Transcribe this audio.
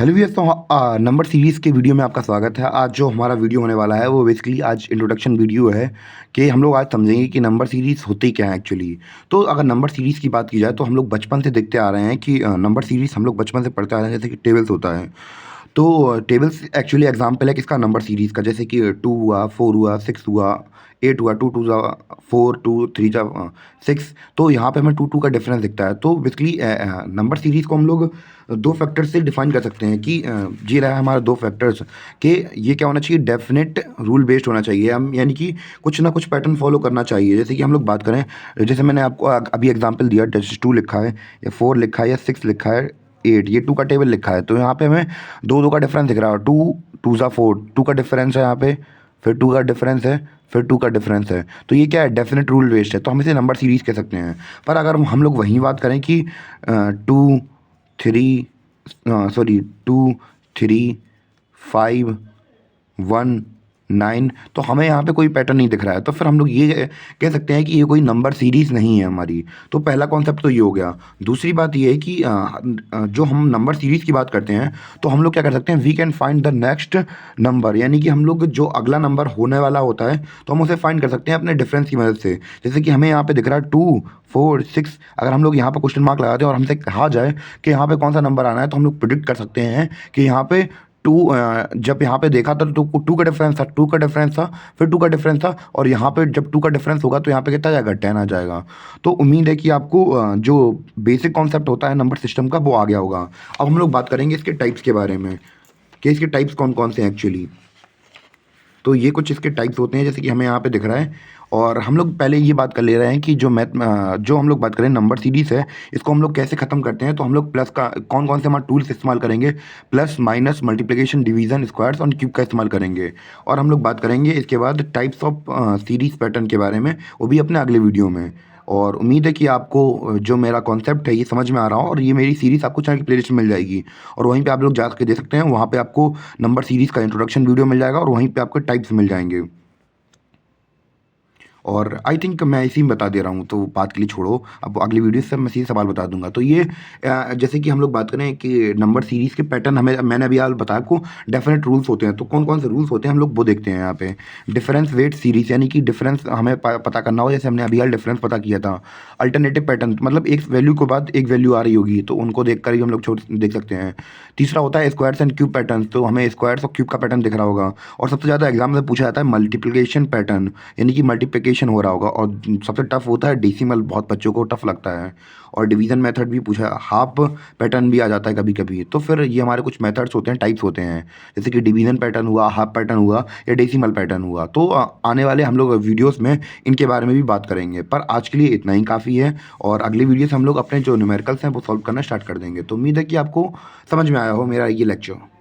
Hello भैया, तो number series के वीडियो में आपका स्वागत है। आज जो हमारा वीडियो होने वाला है वो बेसिकली आज इंट्रोडक्शन वीडियो है कि हम लोग आज समझेंगे कि नंबर सीरीज़ होती क्या है एक्चुअली। तो अगर नंबर सीरीज़ की बात की जाए तो हम लोग बचपन से देखते आ रहे हैं कि नंबर सीरीज़ हम लोग बचपन से पढ़ते आ रहे हैं, जैसे कि टेबल्स होता है। तो टेबल्स एक्चुअली एग्जाम्पल है किसका, नंबर सीरीज़ का। जैसे कि 2 हुआ, 4 हुआ, 6 हुआ, 8 हुआ, 2 2 जा 4, 2 3 जा 6। तो यहाँ पे हमें 2 2 का डिफरेंस दिखता है। तो बेसिकली नंबर सीरीज़ को हम लोग दो फैक्टर से डिफाइन कर सकते हैं कि ये रहा हमारा दो फैक्टर्स कि ये क्या होना चाहिए, डेफिनेट रूल बेस्ड होना चाहिए। हम यानी कि कुछ ना कुछ पैटर्न फॉलो करना चाहिए। जैसे कि हम लोग बात करें, जैसे मैंने आपको अभी एग्जांपल दिया, जैसे 2 लिखा है या 4 लिखा है या 6 लिखा है, 8 ये 2 का टेबल लिखा है। तो यहाँ पे हमें दो दो का डिफरेंस दिख रहा है। 2 2 जा 4, 2 का डिफरेंस है यहाँ पे, फिर 2 का डिफरेंस है, फिर 2 का डिफरेंस है। तो ये क्या है, डेफिनेट रूल बेस्ड है। तो हम इसे नंबर सीरीज़ कह सकते हैं। पर अगर हम लोग वहीं बात करें कि 2 3 सॉरी 2 3 5 1 9, तो हमें यहाँ पे कोई पैटर्न नहीं दिख रहा है। तो फिर हम लोग ये कह सकते हैं कि ये कोई नंबर सीरीज़ नहीं है हमारी। तो पहला कॉन्सेप्ट तो ये हो गया। दूसरी बात ये है कि जो हम नंबर सीरीज़ की बात करते हैं तो हम लोग क्या कर सकते हैं, we can find the next number. यानी कि हम लोग जो अगला नंबर होने वाला होता है तो हम उसे फाइंड कर सकते हैं अपने डिफरेंस की मदद से। जैसे कि हमें यहाँ पे दिख रहा है 2 4 6। अगर हम लोग यहाँ पर क्वेश्चन मार्क लगाते हैं और हमसे कहा जाए कि यहाँ पे कौन सा नंबर आना है, तो हम लोग प्रिडिक्ट कर सकते हैं कि यहाँ पे 2, जब यहाँ पे देखा था तो 2 का डिफरेंस था, 2 का डिफरेंस था, फिर 2 का डिफरेंस था, और यहाँ पे जब 2 का डिफरेंस होगा तो यहाँ पे कितना आ जाएगा, 10 आ जाएगा। तो उम्मीद है कि आपको जो बेसिक कॉन्सेप्ट होता है नंबर सिस्टम का वो आ गया होगा। अब हम लोग बात करेंगे इसके टाइप्स के बारे में कि इसके टाइप्स कौन कौन से हैं एक्चुअली। तो ये कुछ इसके टाइप्स होते हैं, जैसे कि हमें यहाँ पे दिख रहा है। और हम लोग पहले ये बात कर ले रहे हैं कि जो हम लोग बात करें नंबर सीरीज़ है, इसको हम लोग कैसे ख़त्म करते हैं। तो हम लोग प्लस का कौन कौन से हमारे टूल्स इस्तेमाल करेंगे, plus minus multiplication division squares और क्यूब का इस्तेमाल करेंगे। और हम लोग बात करेंगे इसके बाद टाइप्स ऑफ सीरीज़ पैटर्न के बारे में, वो भी अपने अगले वीडियो में। और उम्मीद है कि आपको जो मेरा कॉन्सेप्ट है ये समझ में आ रहा हो, और ये मेरी सीरीज़ आपको चैनल की प्लेलिस्ट में मिल जाएगी। और वहीं पे आप लोग जा के दे सकते हैं, वहाँ पे आपको नंबर सीरीज़ का इंट्रोडक्शन वीडियो मिल जाएगा और वहीं पे आपको टाइप्स मिल जाएंगे। और आई थिंक मैं इसी में बता दे रहा हूँ, तो बात के लिए छोड़ो, अब अगली वीडियो से मैं सीधे सवाल बता दूंगा। तो ये जैसे कि हम लोग बात करें कि नंबर सीरीज़ के पैटर्न, हमें मैंने अभी यार बताया आपको डेफिनेट रूल्स होते हैं। तो कौन कौन से रूल्स होते हैं हम लोग वो देखते हैं यहाँ पे। डिफरेंस वेट सीरीज़, यानी कि डिफरेंस हमें पता करना हो, जैसे हमने अभी यार डिफरेंस पता किया था। अल्टरनेटिव पैटर्न, मतलब एक वैल्यू के बाद एक वैल्यू आ रही होगी, तो उनको देख कर ही हम लोग छोड़ देख सकते हैं। तीसरा होता है स्क्वायर्स एंड क्यूब पैटर्न, तो हमें स्क्वायर्स और क्यूब का पैटर्न दिख रहा होगा। और सबसे ज़्यादा एग्जाम में पूछा जाता है मल्टीप्लिकेशन पैटर्न, यानी कि मल्टीप्लिकेशन हो रहा होगा। और सबसे टफ होता है डेसिमल, बहुत बच्चों को टफ लगता है। और डिवीज़न मेथड भी पूछा, हाफ पैटर्न भी आ जाता है कभी कभी। तो फिर ये हमारे कुछ मेथड्स होते हैं, टाइप्स होते हैं, जैसे कि डिवीज़न पैटर्न हुआ, हाफ पैटर्न हुआ, या डेसिमल पैटर्न हुआ। तो आने वाले हम लोग वीडियोस में इनके बारे में भी बात करेंगे, पर आज के लिए इतना ही काफ़ी है। और अगली वीडियो से हम लोग अपने जो न्यूमेरिकल्स हैं वो सॉल्व करना स्टार्ट कर देंगे। तो उम्मीद है कि आपको समझ में आया हो मेरा ये लेक्चर।